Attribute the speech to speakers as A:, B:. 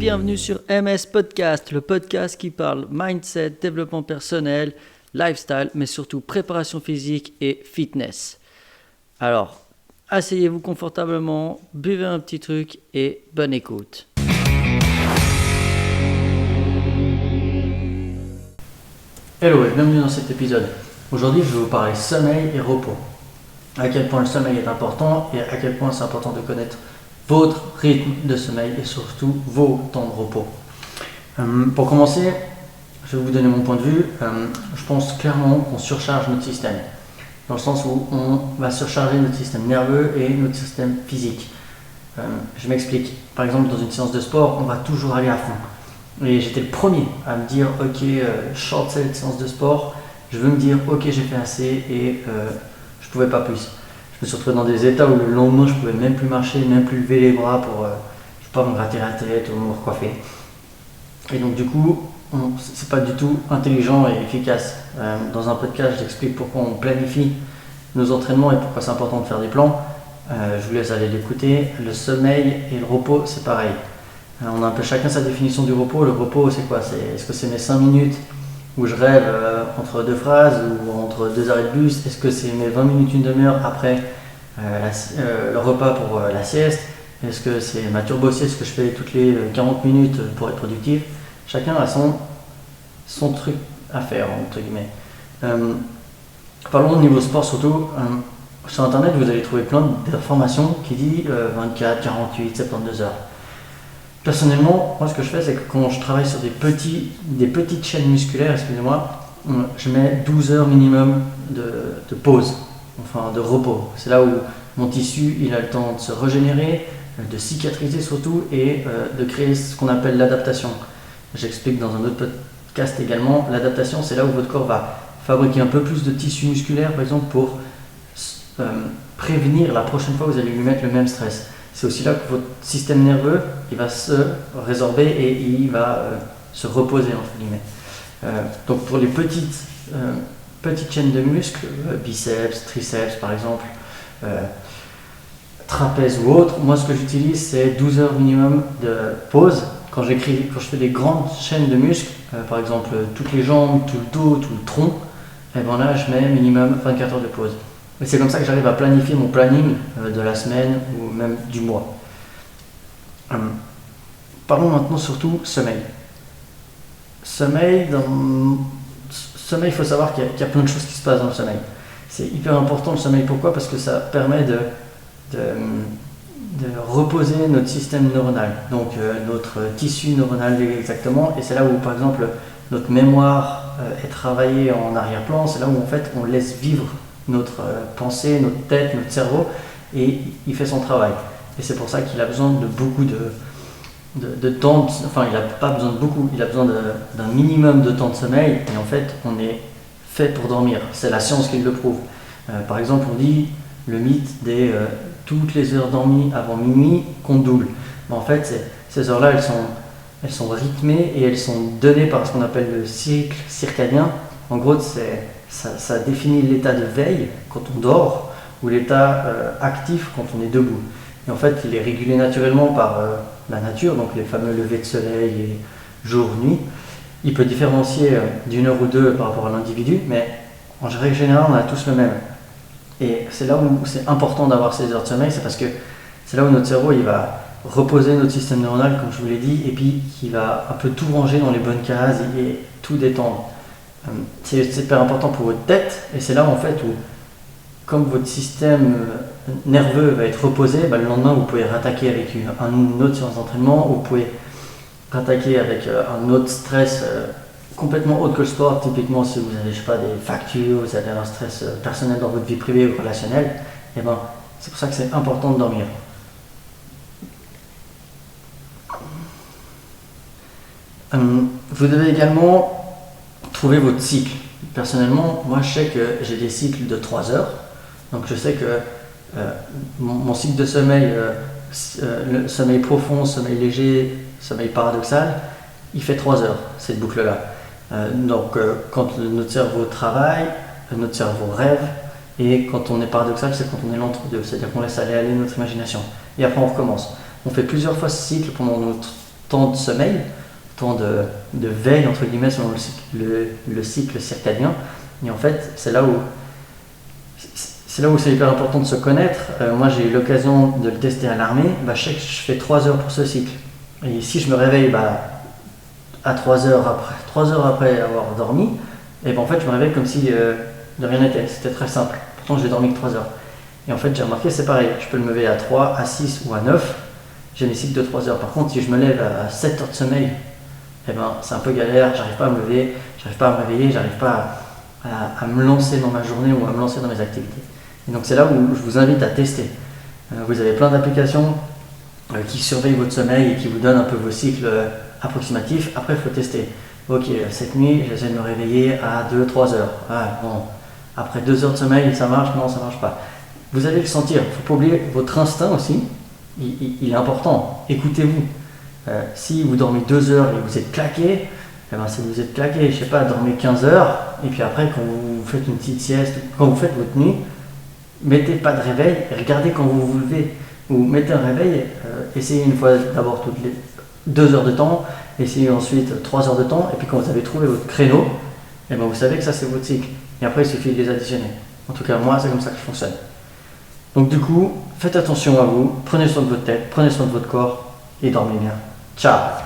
A: bienvenue sur MS Podcast, le podcast qui parle mindset, développement personnel, lifestyle, mais surtout préparation physique et fitness. Alors, asseyez-vous confortablement, buvez un petit truc et bonne écoute. Hello et bienvenue dans cet épisode. Aujourd'hui, je vais vous parler sommeil et repos. À quel point le sommeil est important et à quel point c'est important de connaître votre rythme de sommeil et surtout vos temps de repos. Pour commencer, je vais vous donner mon point de vue. Je pense clairement qu'on surcharge notre système, dans le sens où on va surcharger notre système nerveux et notre système physique. Je m'explique. Par exemple, dans une séance de sport, on va toujours aller à fond. Et j'étais le premier à me dire, ok, je sors de cette séance de sport, je veux me dire, ok, j'ai fait assez et je ne pouvais pas plus. Je me suis retrouvé dans des états où le lendemain je ne pouvais même plus marcher, même plus lever les bras pour je sais pas, me gratter la tête ou me recoiffer. Et donc du coup, c'est pas du tout intelligent et efficace. Dans un podcast, j'explique pourquoi on planifie nos entraînements et pourquoi c'est important de faire des plans. Je vous laisse aller l'écouter. Le sommeil et le repos, c'est pareil. On a un peu chacun sa définition du repos. Le repos, c'est quoi? Est-ce que c'est mes 5 minutes où je rêve entre deux phrases ou entre deux arrêts de bus? Est-ce que c'est mes 20 minutes, une demi-heure après le repas pour la sieste? Est-ce que c'est ma turbo-sieste que je fais toutes les 40 minutes pour être productif? Chacun a son truc à faire, entre guillemets. Parlons au niveau sport surtout. Sur internet, vous allez trouver plein d'informations qui disent 24, 48, 72 heures. Personnellement, moi ce que je fais, c'est que quand je travaille sur des petites chaînes musculaires, excusez-moi, je mets 12 heures minimum de pause, enfin de repos. C'est là où mon tissu il a le temps de se régénérer, de cicatriser surtout et de créer ce qu'on appelle l'adaptation. J'explique dans un autre podcast également, l'adaptation c'est là où votre corps va fabriquer un peu plus de tissu musculaire par exemple pour prévenir la prochaine fois que vous allez lui mettre le même stress. C'est aussi là que votre système nerveux il va se résorber et il va se reposer entre guillemets. Donc pour les petites chaînes de muscles, biceps, triceps par exemple, trapèze ou autre, moi ce que j'utilise c'est 12 heures minimum de pause. Quand je fais des grandes chaînes de muscles, par exemple toutes les jambes, tout le dos, tout le tronc, et ben là je mets minimum 24 heures de pause. Et c'est comme ça que j'arrive à planifier mon planning de la semaine ou même du mois. Parlons maintenant surtout sommeil. Sommeil, il faut savoir qu'il y a plein de choses qui se passent dans le sommeil. C'est hyper important le sommeil. Pourquoi? Parce que ça permet de reposer notre système neuronal, donc notre tissu neuronal exactement. Et c'est là où par exemple notre mémoire est travaillée en arrière-plan. C'est là où en fait on laisse vivre notre pensée, notre tête, notre cerveau, et il fait son travail. Et c'est pour ça qu'il a besoin de beaucoup de temps, enfin il n'a pas besoin de beaucoup, il a besoin d'un minimum de temps de sommeil, et en fait on est fait pour dormir, c'est la science qui le prouve. Par exemple on dit le mythe des toutes les heures dormies avant minuit comptent double. Mais en fait ces heures-là elles sont rythmées et elles sont données par ce qu'on appelle le cycle circadien. En gros ça définit l'état de veille quand on dort ou l'état actif quand on est debout. Et en fait, il est régulé naturellement par la nature, donc les fameux levers de soleil et jour-nuit. Il peut différencier d'une heure ou deux par rapport à l'individu, mais en règle générale, on a tous le même. Et c'est là où c'est important d'avoir ces heures de sommeil, c'est parce que c'est là où notre cerveau il va reposer notre système neuronal, comme je vous l'ai dit, et puis il va un peu tout ranger dans les bonnes cases et tout détendre. C'est super important pour votre tête, et c'est là en fait où, comme votre système nerveux va être reposé, le lendemain vous pouvez rattaquer avec une autre séance d'entraînement, ou vous pouvez rattaquer avec un autre stress complètement autre que le sport. Typiquement si vous avez, je sais pas, des factures, vous avez un stress personnel dans votre vie privée ou relationnelle, et c'est pour ça que c'est important de dormir. Vous devez également trouver votre cycle. Personnellement, moi je sais que j'ai des cycles de 3 heures. Donc je sais que mon cycle de sommeil, le sommeil profond, sommeil léger, sommeil paradoxal, il fait 3 heures, cette boucle-là. Donc quand notre cerveau travaille, notre cerveau rêve, et quand on est paradoxal, c'est quand on est l'entre-deux, c'est-à-dire qu'on laisse aller notre imagination. Et après on recommence. On fait plusieurs fois ce cycle pendant notre temps de sommeil, temps de veille, entre guillemets, selon le cycle circadien. Et en fait, c'est là où c'est hyper important de se connaître. Moi, j'ai eu l'occasion de le tester à l'armée. Je sais que je fais 3 heures pour ce cycle. Et si je me réveille à 3 heures après avoir dormi, et en fait, je me réveille comme si de rien n'était. C'était très simple. Pourtant, j'ai dormi que 3 heures. Et en fait, j'ai remarqué, c'est pareil. Je peux me lever à 3, à 6 ou à 9. J'ai mes cycles de 3 heures. Par contre, si je me lève à 7 heures de sommeil, c'est un peu galère. J'arrive pas à me lever, j'arrive pas à me réveiller, j'arrive pas à me lancer dans ma journée ou à me lancer dans mes activités. Et donc, c'est là où je vous invite à tester. Vous avez plein d'applications qui surveillent votre sommeil et qui vous donnent un peu vos cycles approximatifs. Après, il faut tester. Ok, cette nuit, j'essaie de me réveiller à 2-3 heures. Bon. Après 2 heures de sommeil, ça marche? Non, ça marche pas. Vous allez le sentir. Il ne faut pas oublier votre instinct aussi. Il est important. Écoutez-vous. Si vous dormez 2 heures et vous êtes claqué, si vous êtes claqué, je sais pas, dormez 15 heures, et puis après, quand vous faites une petite sieste, quand vous faites votre nuit, mettez pas de réveil et regardez quand vous vous levez. Ou mettez un réveil, essayez une fois d'abord toutes les 2 heures de temps, essayez ensuite 3 heures de temps, et puis quand vous avez trouvé votre créneau, vous savez que ça c'est votre cycle. Et après il suffit de les additionner. En tout cas moi c'est comme ça que je fonctionne. Donc du coup, faites attention à vous, prenez soin de votre tête, prenez soin de votre corps, et dormez bien. Ciao!